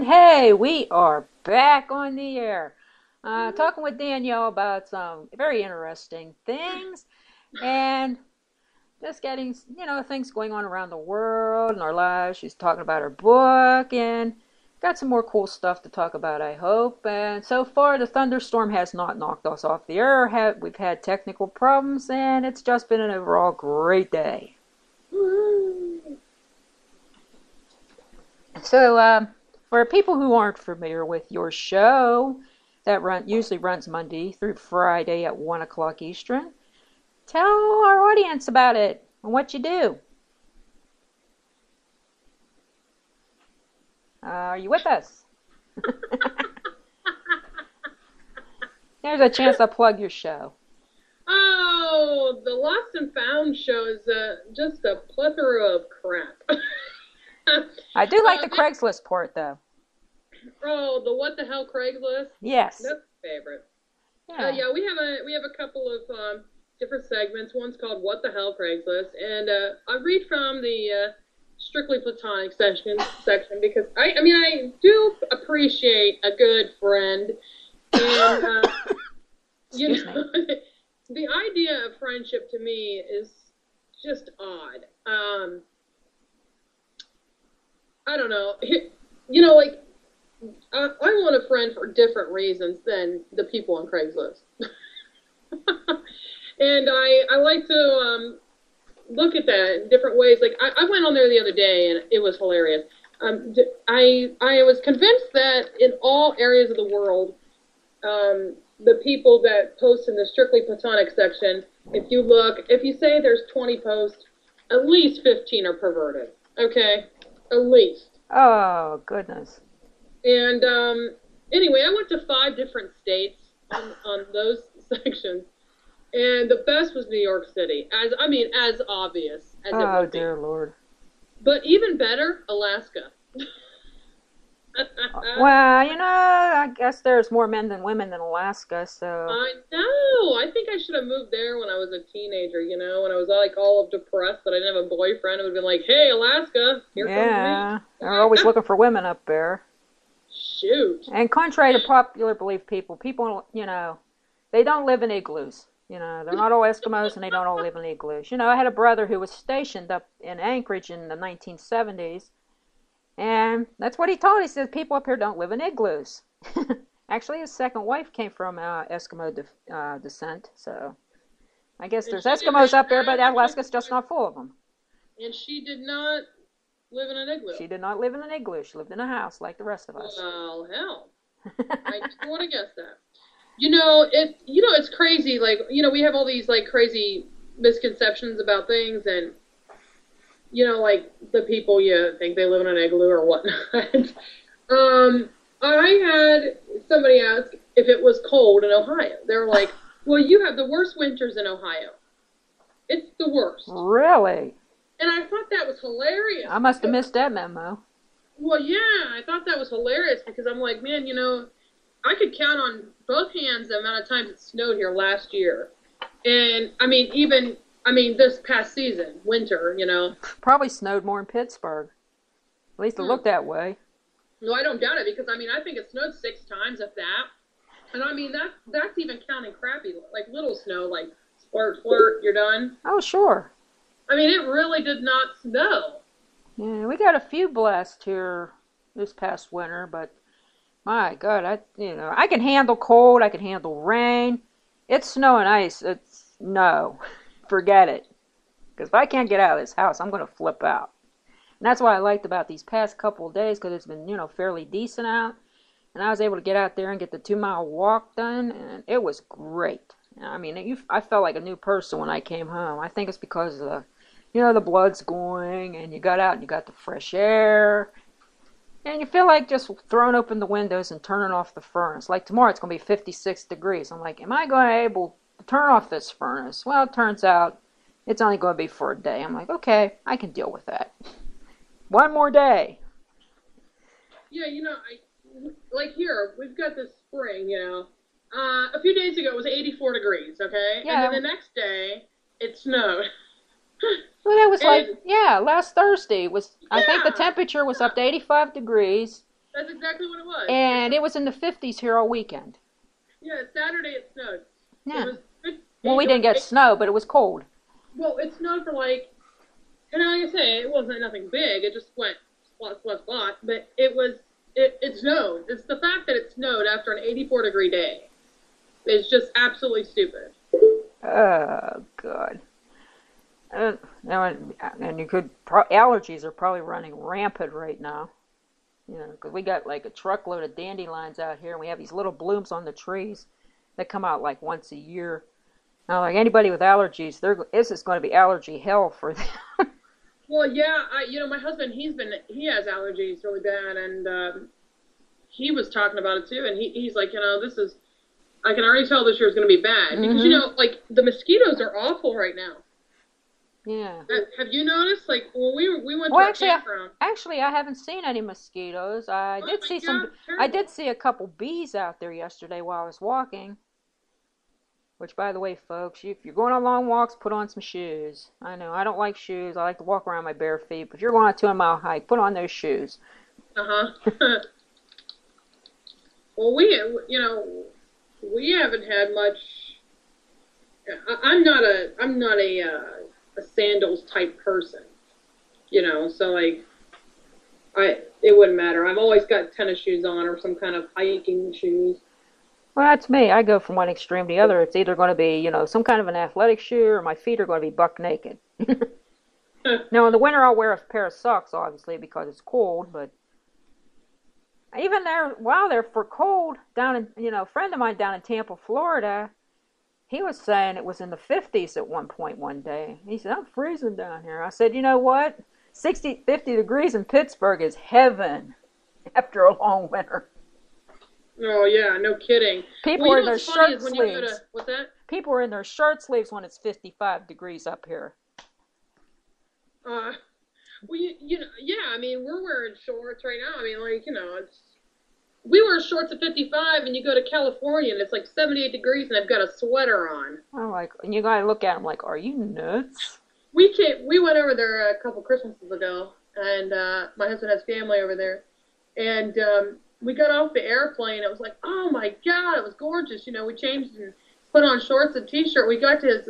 And hey, we are back on the air, talking with Danielle about some very interesting things and just getting, things going on around the world in our lives. She's talking about her book and got some more cool stuff to talk about, I hope. And so far, the thunderstorm has not knocked us off the air. We've had technical problems, and it's just been an overall great day. So, for people who aren't familiar with your show, that usually runs Monday through Friday at 1 o'clock Eastern, tell our audience about it and what you do. Are you with us? There's a chance to plug your show. Oh, the Lost and Found show is just a plethora of crap. I do like the Craigslist part, though. Oh, the What the Hell Craigslist? Yes. That's my favorite. Yeah. Yeah, we have a couple of different segments. One's called What the Hell Craigslist, and I read from the Strictly Platonic section because I do appreciate a good friend, and you know, the idea of friendship to me is just odd. I don't know. Like, I want a friend for different reasons than the people on Craigslist. And I like to look at that in different ways. Like, I went on there the other day, and it was hilarious. I was convinced that in all areas of the world, the people that post in the Strictly Platonic section, if you say there's 20 posts, at least 15 are perverted. Okay? At least. Oh, goodness. And anyway, I went to 5 different states on those sections, and the best was New York City. As obvious as it would be. Oh, dear Lord. But even better, Alaska. Well, I guess there's more men than women in Alaska, so... I know! I think I should have moved there when I was a teenager, when I was all depressed that I didn't have a boyfriend. I would have been like, hey, Alaska, here comes me. Yeah, they're always looking for women up there. Shoot. And contrary to popular belief, people, they don't live in igloos. They're not all Eskimos, and they don't all live in igloos. I had a brother who was stationed up in Anchorage in the 1970s, and that's what he told me. He said, people up here don't live in igloos. Actually, his second wife came from Eskimo descent, so I guess there's Eskimos up there, but Alaska's just not full of them. And she did not live in an igloo. She did not live in an igloo. She lived in a house like the rest of us. Well, hell. I don't want to guess that. It's crazy. Like, we have all these, crazy misconceptions about things, and, like, the people you think they live in an igloo or whatnot. I had somebody ask if it was cold in Ohio. They were like, well, you have the worst winters in Ohio. It's the worst. Really? And I thought that was hilarious. I must have missed that memo. Well, yeah, I thought that was hilarious because I'm like, man, I could count on both hands the amount of times it snowed here last year. And, this past season, winter, Probably snowed more in Pittsburgh. At least it looked that way. No, I don't doubt it because, I think it snowed 6 times, if that. And, that's even counting crappy, like little snow, like splurt, you're done. Oh, sure. It really did not snow. Yeah, we got a few blasts here this past winter, but my God, I can handle cold, I can handle rain. It's snow and ice. No, forget it. Because if I can't get out of this house, I'm going to flip out. And that's what I liked about these past couple of days, because it's been, fairly decent out. And I was able to get out there and get the 2-mile walk done, and it was great. I felt like a new person when I came home. I think it's because the blood's going, and you got out and you got the fresh air. And you feel like just throwing open the windows and turning off the furnace. Like tomorrow it's going to be 56 degrees. I'm like, am I going to be able to turn off this furnace? Well, it turns out it's only going to be for a day. I'm like, okay, I can deal with that. One more day. Yeah, like here, we've got this spring, a few days ago it was 84 degrees, okay? Yeah. And then the next day, it snowed. Well, that was last Thursday I think the temperature was up to 85 degrees, That's exactly what it was. And it was in the 50s here all weekend. Yeah, Saturday it snowed. Yeah. It was Well, we didn't get snow, but it was cold. Well, it snowed for like, and like I say, it wasn't nothing big. It just went spot. But it snowed. It's the fact that it snowed after an 84-degree day. It's just absolutely stupid. Oh, God. And you could, allergies are probably running rampant right now. You know, because we got like a truckload of dandelions out here, and we have these little blooms on the trees that come out like once a year. Now, like anybody with allergies, this is going to be allergy hell for them. Well, yeah, my husband, he has allergies really bad, and he was talking about it too, and he's like, I can already tell this year is going to be bad because like the mosquitoes are awful right now. Yeah. Have you noticed? Like when we went to our campground. Actually, I haven't seen any mosquitoes. I did see a couple bees out there yesterday while I was walking. Which, by the way, folks, if you're going on long walks, put on some shoes. I know, I don't like shoes. I like to walk around my bare feet. But if you're going on a 2-mile hike, put on those shoes. Uh-huh. Well, we haven't had much. I'm not a sandals type person, so like, it wouldn't matter. I've always got tennis shoes on or some kind of hiking shoes. Well, that's me. I go from one extreme to the other. It's either going to be, some kind of an athletic shoe, or my feet are going to be buck naked. Now, in the winter, I'll wear a pair of socks, obviously, because it's cold. But even while they're for cold, down in, a friend of mine down in Tampa, Florida, he was saying it was in the 50s at one point one day. He said, I'm freezing down here. I said, you know what? 50 degrees in Pittsburgh is heaven after a long winter. Oh, yeah, no kidding. People are in their shirt sleeves. What's that? People are in their shirt sleeves when it's 55 degrees up here. Well, yeah, I mean, we're wearing shorts right now. I mean, like, we wear shorts at 55, and you go to California, and it's like 78 degrees, and I've got a sweater on. I'm like, and you gotta look at them like, are you nuts? We went over there a couple Christmases ago, and my husband has family over there, and we got off the airplane. It was like, oh my God, it was gorgeous. We changed and put on shorts and t-shirt. We got to his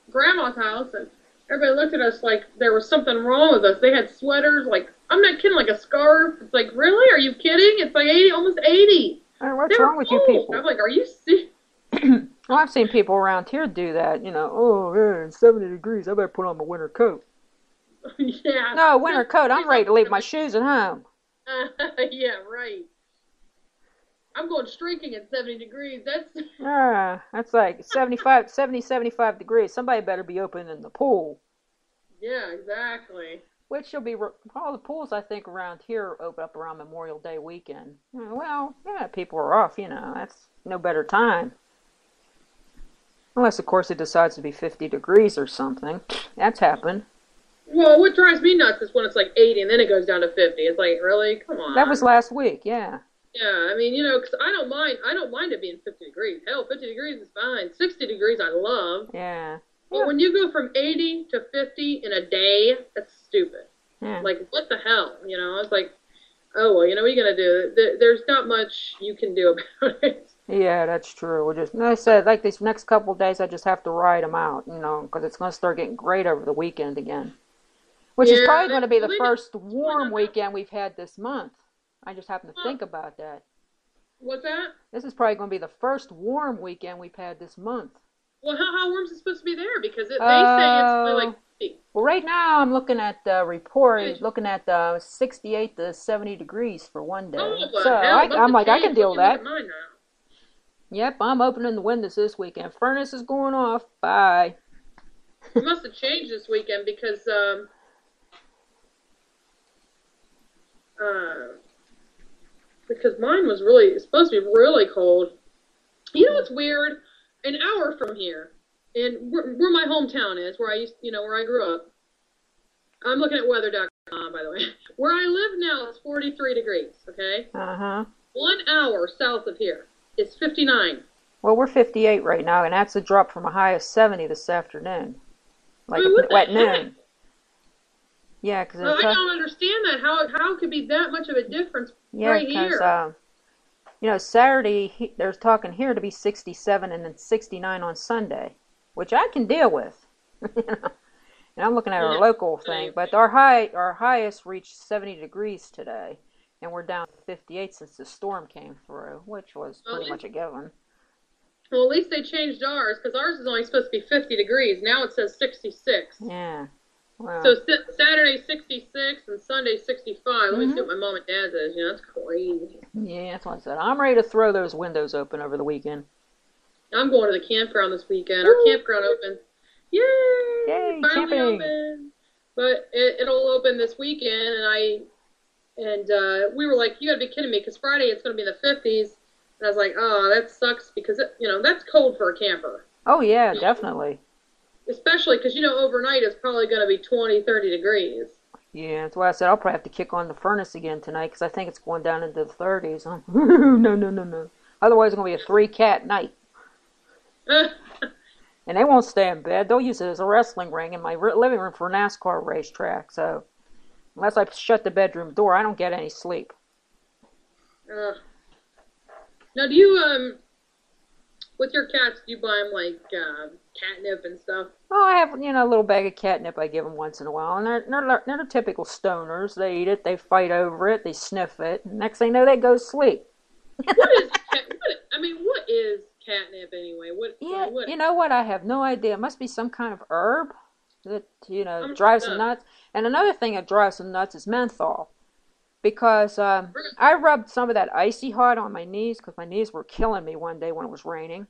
grandma's house, and everybody looked at us like there was something wrong with us. They had sweaters, like, I'm not kidding, like a scarf. It's like, really? Are you kidding? It's like 80, almost 80. What's wrong with you people? I'm like, are you serious? Well, I've seen people around here do that. Oh, man, it's 70 degrees. I better put on my winter coat. Yeah. No, winter coat. I'm ready to leave my shoes at home. Yeah, right. I'm going streaking at 70 degrees. That's like 75 degrees. Somebody better be opening the pool. Yeah, exactly. Which will be, all the pools, I think, around here open up around Memorial Day weekend. Well, yeah, people are off, That's no better time. Unless, of course, it decides to be 50 degrees or something. That's happened. Well, what drives me nuts is when it's like 80 and then it goes down to 50. It's like, really? Come on. That was last week, yeah. Yeah, I mean, because I don't mind it being 50 degrees. Hell, 50 degrees is fine. 60 degrees I love. Yeah. But when you go from 80 to 50 in a day, that's stupid. Yeah. Like, what the hell? It's like, oh, well, what are you going to do? There's not much you can do about it. Yeah, that's true. Like I said, like these next couple of days, I just have to ride them out, because it's going to start getting great over the weekend again. Which is probably going to be the first warm weekend we've had this month. I just happen to think about that. What's that? This is probably going to be the first warm weekend we've had this month. Well, how warm is it supposed to be there? Because they say it's only like 50. Well, right now I'm looking at the report, looking at 68 to 70 degrees for one day. Oh, so I'm like, I can deal with that. Mine now. Yep, I'm opening the windows this weekend. Furnace is going off. Bye. It must have changed this weekend because mine was supposed to be really cold. What's weird? An hour from here, and where my hometown is, where I grew up. I'm looking at weather.com, by the way. Where I live now is 43 degrees, okay? Uh-huh. 1 hour south of here is 59. Well, we're 58 right now, and that's a drop from a high of 70 this afternoon. Like at noon. Yeah, because I don't understand that. How it could be that much of a difference Yeah, right because here. Saturday they're talking here to be 67 and then 69 on Sunday, which I can deal with. And I'm looking at our Yeah. local thing, Same. but our highest reached 70 degrees today, and we're down to 58 since the storm came through, which was Well, pretty much a given. at least they changed ours because ours is only supposed to be 50 degrees. Now it says 66. Yeah. So Well. Saturday 66 and Sunday 65. Let me see Mhm. what my mom and dad says. That's crazy. Yeah, that's what I said. I'm ready to throw those windows open over the weekend. I'm going to the campground this weekend. Our Woo! campground open. Yay! Yay, Finally camping! open. But it'll open this weekend, and we were like, you gotta be kidding me, because Friday it's gonna be in the 50s, and I was like, oh, that sucks because that's cold for a camper. Oh yeah, You know, definitely. especially because overnight it's probably gonna be 20, 30 degrees. Yeah, that's why I said I'll probably have to kick on the furnace again tonight because I think it's going down into the 30s. No, no, no, no. Otherwise, it's going to be a three-cat night. And they won't stay in bed. They'll use it as a wrestling ring in my living room for a NASCAR racetrack. So unless I shut the bedroom door, I don't get any sleep. uh, Now, do you with your cats, do you buy them like catnip and stuff? Oh, I have a little bag of catnip I give them once in a while, and they're the typical stoners. They eat it, they fight over it, they sniff it. And next thing you know, they go to sleep. What is catnip anyway? Yeah, What? you know what? I have no idea. It must be some kind of herb that I'm drives them nuts. nuts. And another thing that drives them nuts is menthol. Because I rubbed some of that icy hot on my knees because my knees were killing me one day when it was raining.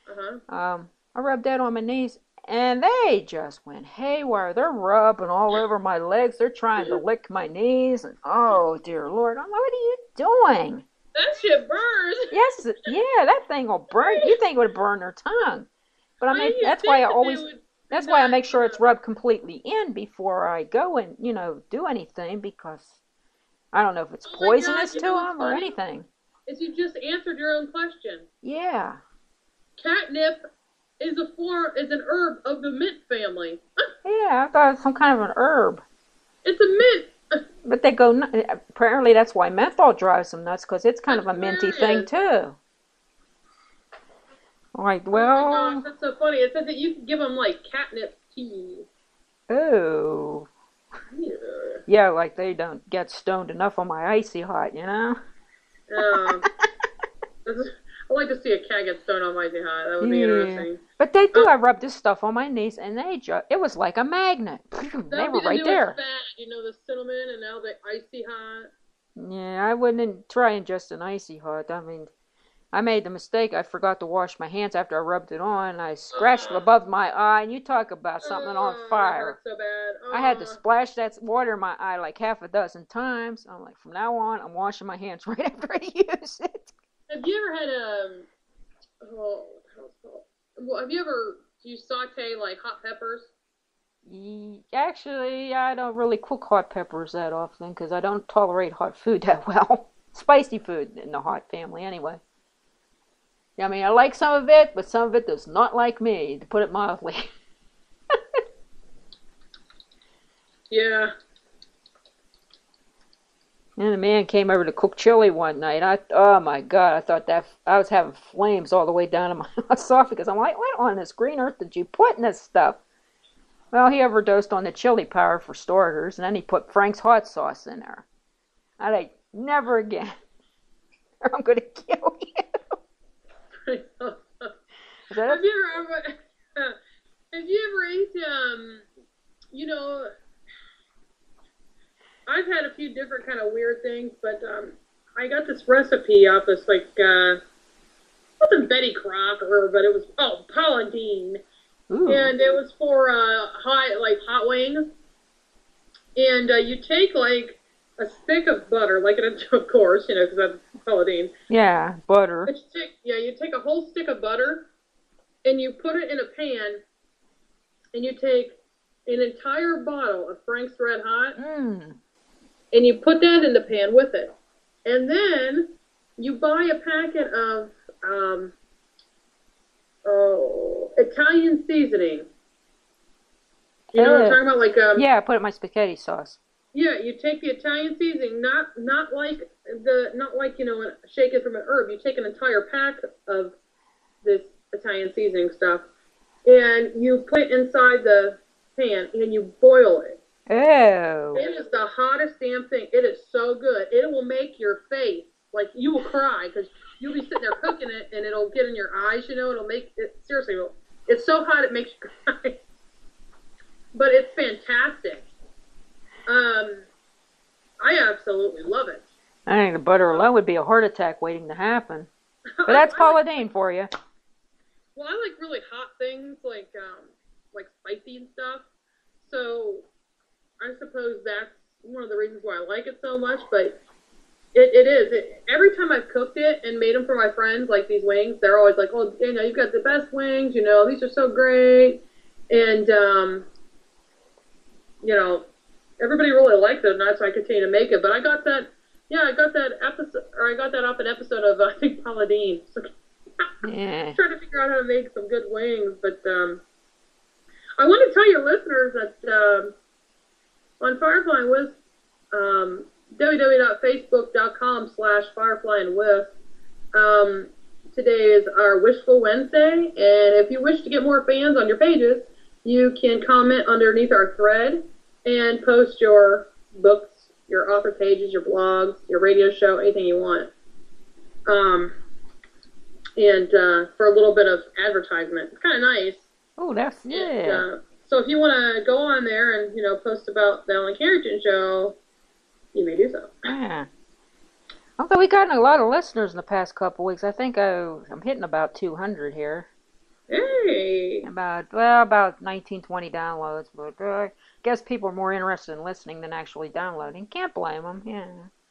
Uh-huh. I rubbed that on my knees, and they just went haywire. They're rubbing all over my legs. They're trying to lick my knees, and oh dear Lord, I'm like, what are you doing? That shit burns. Yes, yeah, that thing will burn. You think it would burn their tongue, but I Why mean do you that's why think I that they always. would That's why I not, make sure it's rubbed completely in before I go and do anything because I don't know if it's oh my God, poisonous to you know what's them or funny? anything. Is you just answered your own question. Yeah. Catnip is an herb of the mint family. Yeah, I thought it was some kind of an herb. It's a mint. But they go, apparently that's why menthol drives them nuts, because it's kind That's of a minty thing, hilarious. too. I'm like, Oh my gosh, well, that's so funny. It says that you can give them like catnip tea. oh. Yeah. Yeah, like they don't get stoned enough on my icy hot, you know? Um, I'd like to see a cat get stoned on mighty high. That would be Yeah. interesting. But they do, Uh, I rubbed this stuff on my knees, and it was like a magnet. that They would be were the right newest there. fad. The cinnamon and now the icy hot. Yeah, I wouldn't try and just an icy hot. I mean, I made the mistake. I forgot to wash my hands after I rubbed it on. I scratched Uh, above my eye, and you talk about something on that fire. hurts so bad. I had to splash that water in my eye like half a dozen times. I'm like, from now on, I'm washing my hands right after I use it. Have you ever had oh, how's it called? Well, do you saute like hot peppers? Actually, I don't really cook hot peppers that often because I don't tolerate hot food that well. Spicy food in the hot family, anyway. I mean, I like some of it, but some of it does not like me, to put it mildly. Yeah. And the man came over to cook chili one night. Oh my God, I thought that I was having flames all the way down to my esophagus because I'm like, what on this green earth did you put in this stuff? Well, he overdosed on the chili powder for starters, and then he put Frank's hot sauce in there. I like, never again, or I'm gonna kill you. Is that Have you ever have you ever ate you know I've had a few different kind of weird things, but I got this recipe off this like it wasn't Betty Crocker, but it was Paula Dean, Ooh, and it was for hot wings, and you take like a stick of butter, like of course, because that's Paula Dean. yeah, butter. But you take a whole stick of butter, and you put it in a pan, and you take an entire bottle of Frank's Red Hot, Mmm. and you put that in the pan with it. And then you buy a packet of Italian seasoning. You know what I'm talking about? Like Yeah, I put it in my spaghetti sauce. Yeah, you take the Italian seasoning, not like shake it from an herb. You take an entire pack of this Italian seasoning stuff, and you put it inside the pan, and you boil it. Oh. It is the hottest damn thing. It is so good. It will make your face like you will cry because you'll be sitting there cooking it, and it'll get in your eyes. It'll make it seriously. It's so hot it makes you cry, but it's fantastic. I absolutely love it. I think the butter alone would be a heart attack waiting to happen. But that's Paula Deen for you. Well, I like really hot things like spicy and stuff. So I suppose that's one of the reasons why I like it so much. But it is. Every time I've cooked it and made them for my friends, like these wings, they're always like, "Oh, you've got the best wings. These are so great." And everybody really liked it, and that's why I continue to make it. But I got that episode, or I got that off an episode of I think Paula Deen. So Yeah. trying to figure out how to make some good wings. But I want to tell your listeners that on Firefly and Whisk, www.facebook.com/fireflyandwhisk. Today is our Wishful Wednesday, and if you wish to get more fans on your pages, you can comment underneath our thread and post your books, your author pages, your blogs, your radio show, anything you want. And for a little bit of advertisement. It's kind of nice. Oh, that's yeah. So if you want to go on there and post about the Ellen Carrington show, you may do so. Yeah. Although we've gotten a lot of listeners in the past couple weeks, I think I'm hitting about 200 here. Hey. About 19, 20 downloads, but I guess people are more interested in listening than actually downloading. Can't blame them. Yeah.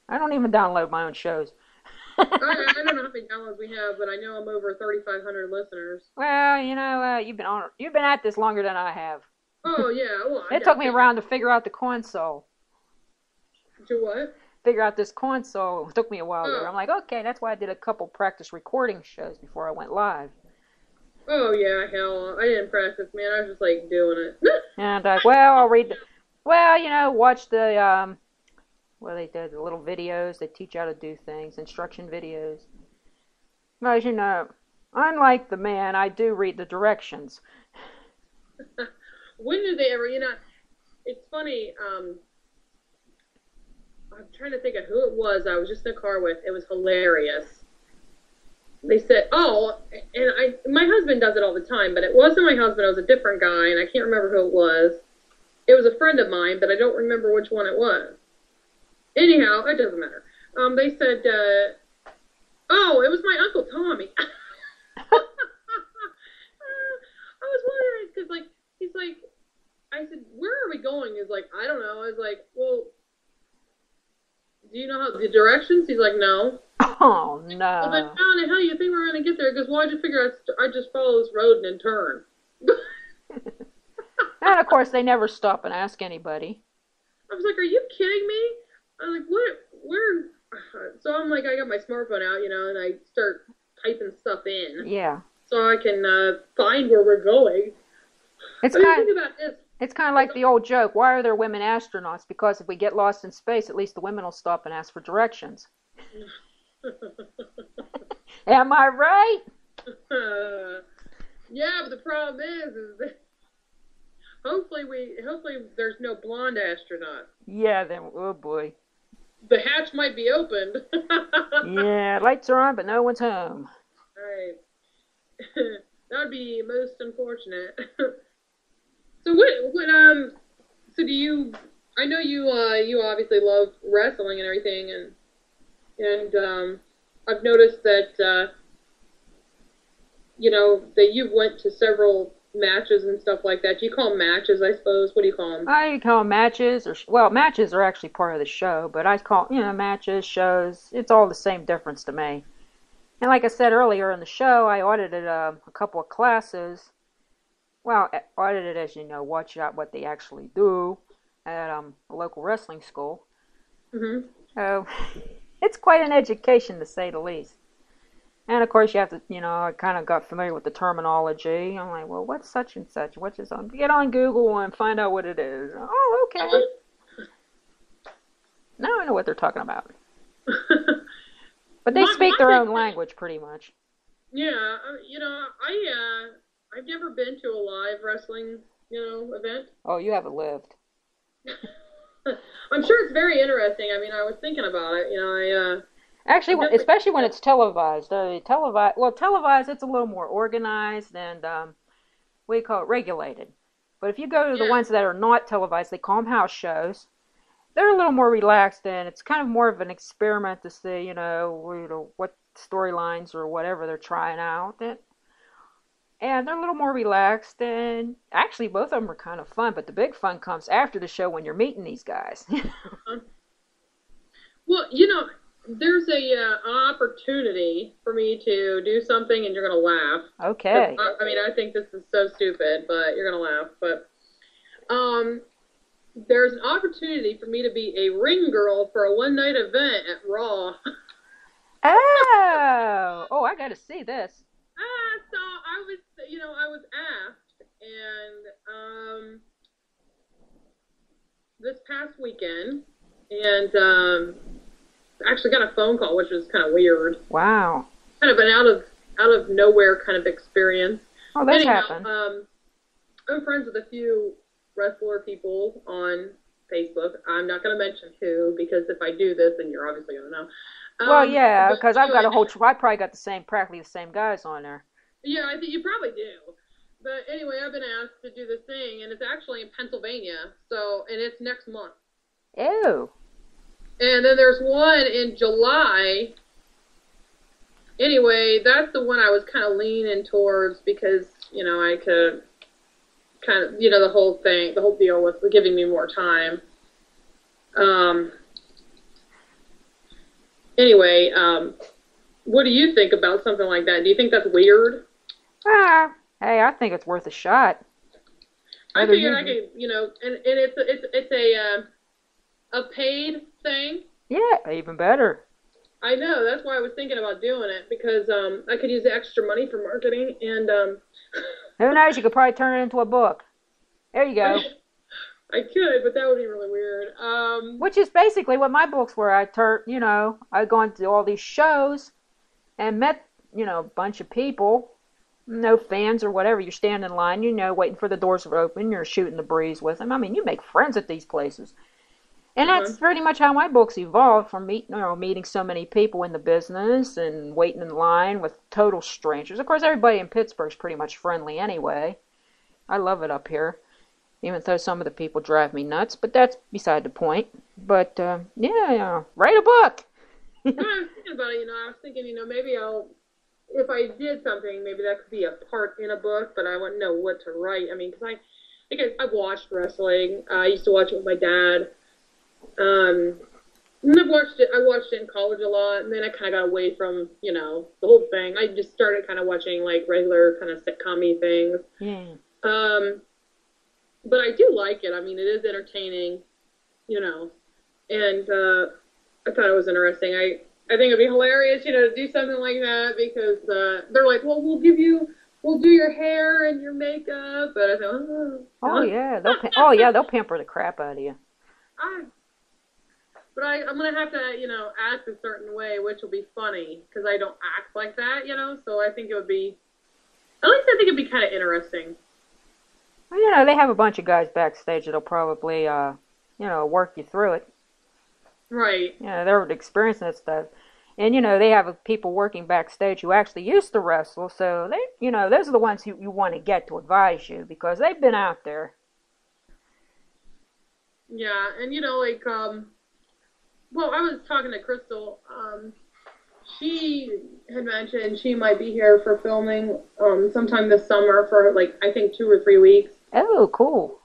I don't even download my own shows. I don't know how many downloads we have, but I know I'm over 3,500 listeners. Well, you've been at this longer than I have. Oh yeah, well, it took me around to figure out the console. To what? Figure out this console. It took me a while there. I'm like, okay, that's why I did a couple practice recording shows before I went live. Oh yeah, hell, I didn't practice, man. I was just like doing it. And I'll read. Watch the what they do, the little videos. They teach you how to do things, instruction videos. But unlike the man, I do read the directions. When did they ever? It's funny. I'm trying to think of who it was. I was just in a car with. It was hilarious. They said, and my husband does it all the time, but it wasn't my husband. It was a different guy, and I can't remember who it was. It was a friend of mine, but I don't remember which one it was. Anyhow, it doesn't matter. They said, it was my Uncle Tommy. I was wondering, because, he's like, I said, where are we going? He's like, I don't know. I was like, well, do you know the directions? He's like, no. Oh, no. Well, then how the hell do you think we're going to get there? He goes, well, I just figure I just follow this road and then turn. And, of course, they never stop and ask anybody. I was like, are you kidding me? I was like, what? Where? So I'm like, I got my smartphone out, and I start typing stuff in. Yeah. So I can find where we're going. It's kind of like the old joke, why are there women astronauts? Because if we get lost in space, at least the women will stop and ask for directions. Am I right? Yeah, but the problem is that hopefully there's no blonde astronaut. Yeah, then, oh boy. The hatch might be opened. Yeah, lights are on, but no one's home. Alright. That would be most unfortunate. So so do you, I know you obviously love wrestling and everything, and I've noticed that, that you went to several matches and stuff like that. Do you call them matches, I suppose? What do you call them? I call them matches, matches are actually part of the show, but I call, matches, shows, it's all the same difference to me. And like I said earlier in the show, I audited a couple of classes. Well, audited, as you know, watch out what they actually do at a local wrestling school. Mm-hmm. So it's quite an education, to say the least. And of course, you have to, I kind of got familiar with the terminology. I'm like, well, what's such and such? What's this on? Get on Google and find out what it is. Oh, okay. Now I know what they're talking about. But they my speak their big own thing, language pretty much. yeah, I've never been to a live wrestling, event. Oh, you haven't lived. I'm sure it's very interesting. I mean, I was thinking about it. Actually, I'm definitely. especially when it's televised. Televised, it's a little more organized and what do you call it, regulated. But if you go to the Yeah. ones that are not televised, they call them house shows. They're a little more relaxed, and it's kind of more of an experiment to see, what storylines or whatever they're trying out. And they're a little more relaxed, and actually, both of them are kind of fun. But the big fun comes after the show when you're meeting these guys. Uh, Well, there's an opportunity for me to do something, and you're gonna laugh. 'Cause Okay. I mean, I think this is so stupid, but you're gonna laugh. But um, there's an opportunity for me to be a ring girl for a one night event at Raw. Oh, I got to see this. So I was asked, and this past weekend, and actually got a phone call, which was kind of weird, Wow. kind of an out of nowhere kind of experience. Oh, that's Anyhow, happened. I'm friends with a few wrestler people on Facebook. I'm not going to mention who because if I do this, then you're obviously going to know. Well, yeah, But because I've got anyway, a whole. I probably got practically the same guys on there. yeah, I think you probably do. But anyway, I've been asked to do this thing, and it's actually in Pennsylvania. And it's next month. Ew. And then there's one in July. Anyway, that's the one I was kind of leaning towards because, I could kind of, the whole thing, the whole deal with giving me more time. Um, anyway, what do you think about something like that? Do you think that's weird? Ah, hey, I think it's worth a shot. I Whether figured I you, could, and it's a paid thing. yeah, even better. I know. That's why I was thinking about doing it because I could use the extra money for marketing and Who knows? You could probably turn it into a book. There you go. I could, but that would be really weird. Which is basically what my books were. I'd gone to all these shows and met, a bunch of people, no fans or whatever. You're standing in line, waiting for the doors to open. You're shooting the breeze with them. I mean, you make friends at these places. And uh-huh. that's pretty much how my books evolved from meeting so many people in the business and waiting in line with total strangers. Of course, everybody in Pittsburgh's pretty much friendly anyway. I love it up here, even though some of the people drive me nuts, but that's beside the point. But, yeah, write a book. No, I was thinking about it. I was thinking, maybe if I did something, maybe that could be a part in a book, but I wouldn't know what to write. I mean, because I've watched wrestling. I used to watch it with my dad. And I watched it in college a lot, and then I kind of got away from, the whole thing. I just started kind of watching, like, regular kind of sitcom-y things. Yeah. But I do like it. I mean, it is entertaining, and I thought it was interesting. I think it'd be hilarious, to do something like that because they're like, well, we'll do your hair and your makeup. But I thought, Oh, yeah. They'll pamper the crap out of you. I'm going to have to, act a certain way, which will be funny because I don't act like that, So I think it would be, at least I think it'd be kind of interesting. Well, they have a bunch of guys backstage that'll probably, work you through it. Right. They're experiencing that stuff. And, they have people working backstage who actually used to wrestle. So, those are the ones who you want to get to advise you because they've been out there. Yeah. And, well, I was talking to Crystal. She had mentioned she might be here for filming sometime this summer for, like, I think 2 or 3 weeks. Oh, cool.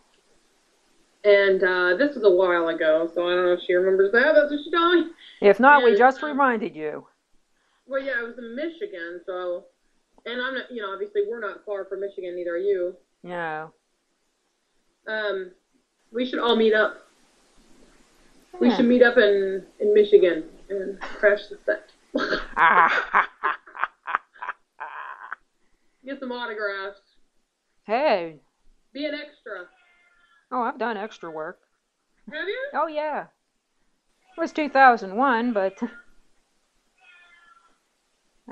And this was a while ago, so I don't know if she remembers that. That's what she told me. If not, And, we just reminded you. Well, yeah, I was in Michigan, so... And I'm not, obviously we're not far from Michigan, neither are you. No. We should all meet up. We should meet up in Michigan and crash the set. Get some autographs. Hey. Be an extra. Oh, I've done extra work. Have you? Oh, yeah. It was 2001, but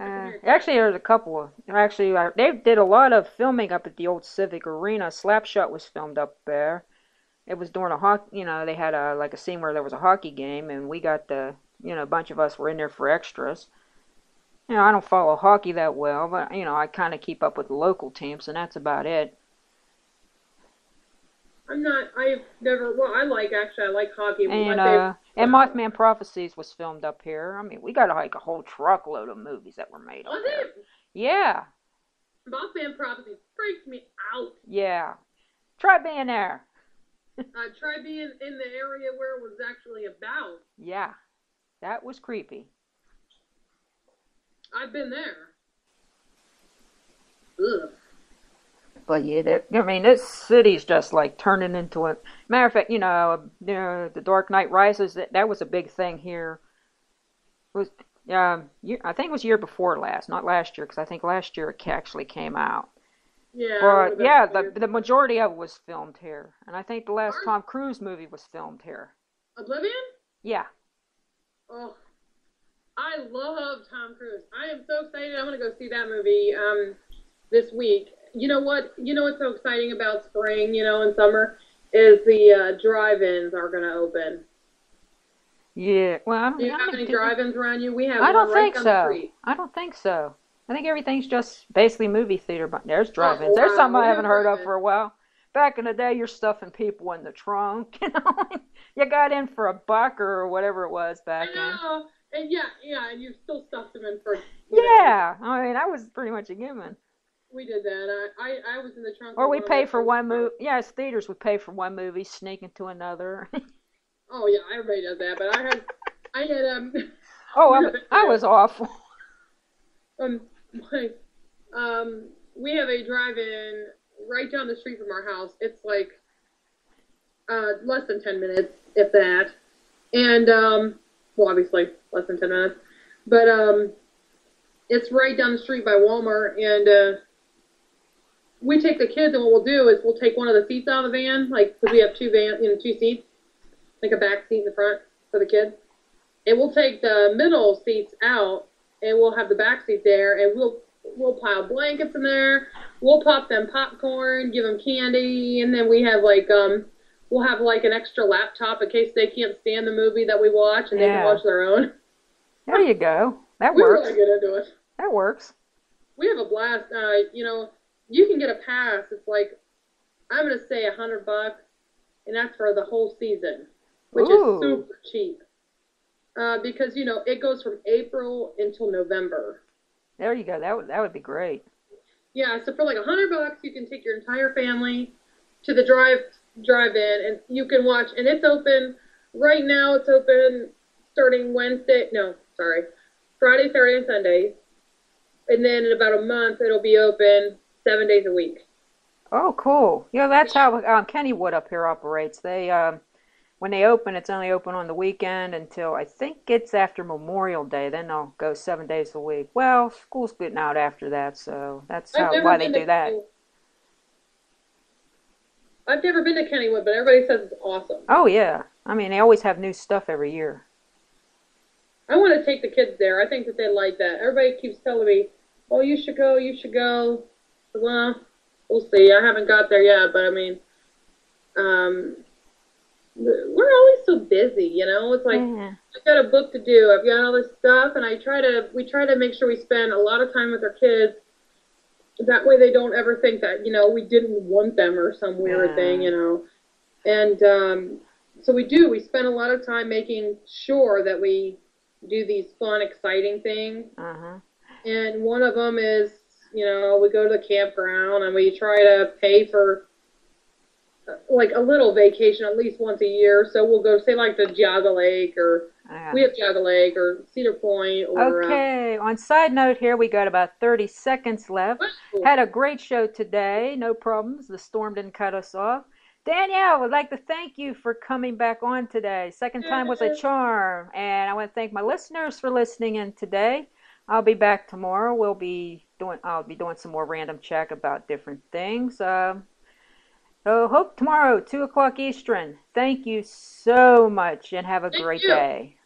I can hear that. actually there's a couple of actually they did a lot of filming up at the old Civic Arena. Slapshot was filmed up there. It was during a hockey, they had a like a scene where there was a hockey game, and we got a bunch of us were in there for extras. I don't follow hockey that well, but I kind of keep up with the local teams, and that's about it. I'm not. I've never. Well, I like hockey. My And favorite sport. Mothman Prophecies was filmed up here. I mean, we got like a whole truckload of movies that were made up Was there. it? Yeah, Mothman Prophecy freaked me out. yeah. Try being there. Try being in the area where it was actually about. Yeah, that was creepy. I've been there. Ugh. But yeah, I mean, this city's just like turning into a matter of fact. The Dark Knight Rises. That was a big thing here. It was I think it was year before last, not last year, because I think last year it actually came out. Yeah, I But remember yeah, that. the majority of it was filmed here, and I think the last Ours, Tom Cruise movie was filmed here. Oblivion? Yeah. Oh, I love Tom Cruise. I am so excited. I'm gonna go see that movie this week. You know what? You know what's so exciting about spring, and summer is the drive-ins are gonna open. Yeah. Well, Do you have any drive-ins around you? We have I one don't right think down the so. street. I don't think so. I think everything's just basically movie theater, but there's Oh drive-ins. There's wow, something I we haven't have heard of drive-ins. for a while. Back in the day, you're stuffing people in the trunk. You got in for a buck or whatever it was I back then. know, and yeah, and you still stuffed them in for, Yeah, I mean that was pretty much a given. we did that. I was in the trunk Or of we one of my pay for friend's one cars. movie. Yeah, as theaters, we pay for one movie, sneak into another. Oh yeah, everybody does that. But I had Oh, we have I was awful. um, my, we have a drive-in right down the street from our house. It's like less than 10 minutes, if that. And well, obviously less than 10 minutes, but it's right down the street by Walmart, and we take the kids, and what we'll do is we'll take one of the seats out of the van, like because we have two seats, like a back seat in the front for the kids. And we'll take the middle seats out, and we'll have the back seat there, and we'll pile blankets in there. We'll pop them popcorn, give them candy, and then we'll have like an extra laptop in case they can't stand the movie that we watch and they can Yeah, watch their own. there you go. That We really works. get into it. That works. We have a blast. You can get a pass. It's like I'm gonna say $100, and that's for the whole season, which is Ooh, super cheap. Because it goes from April until November. there you go. That would be great. Yeah, so for like $100, you can take your entire family to the drive-in, and you can watch. And it's open right now. It's open starting Wednesday. No, sorry, Friday, Saturday, and Sunday. And then in about a month, it'll be open 7 days a week. Oh, cool. That's how Kennywood up here operates. They when they open, it's only open on the weekend until I think it's after Memorial Day. Then they'll go 7 days a week. Well, school's getting out after that, so that's I've how never why they been do to that. I've never been to Kennywood, but everybody says it's awesome. Oh yeah. I mean, they always have new stuff every year. I want to take the kids there. I think that they like that. Everybody keeps telling me, "Oh, you should go. You should go." Well, we'll see. I haven't got there yet, but I mean, um, we're always so busy. It's like Yeah. I've got a book to do. I've got all this stuff, and we try to make sure we spend a lot of time with our kids. That way, they don't ever think that we didn't want them or some weird thing. Yeah. And so we do. We spend a lot of time making sure that we do these fun, exciting things. Uh-huh. And one of them is, we go to the campground and we try to pay for like a little vacation at least once a year. So we'll go say like to Geauga Lake, or Yeah. we have Geauga Lake or Cedar Point or Okay, on side note here, we got about 30 seconds left. Had a great show today, no problems. The storm didn't cut us off. Danielle, would like to thank you for coming back on today. Second time was a charm. And I want to thank my listeners for listening in today. I'll be back tomorrow. I'll be doing some more random chat about different things. So hope tomorrow, 2 o'clock Eastern. Thank you so much and have a Thank great you. day.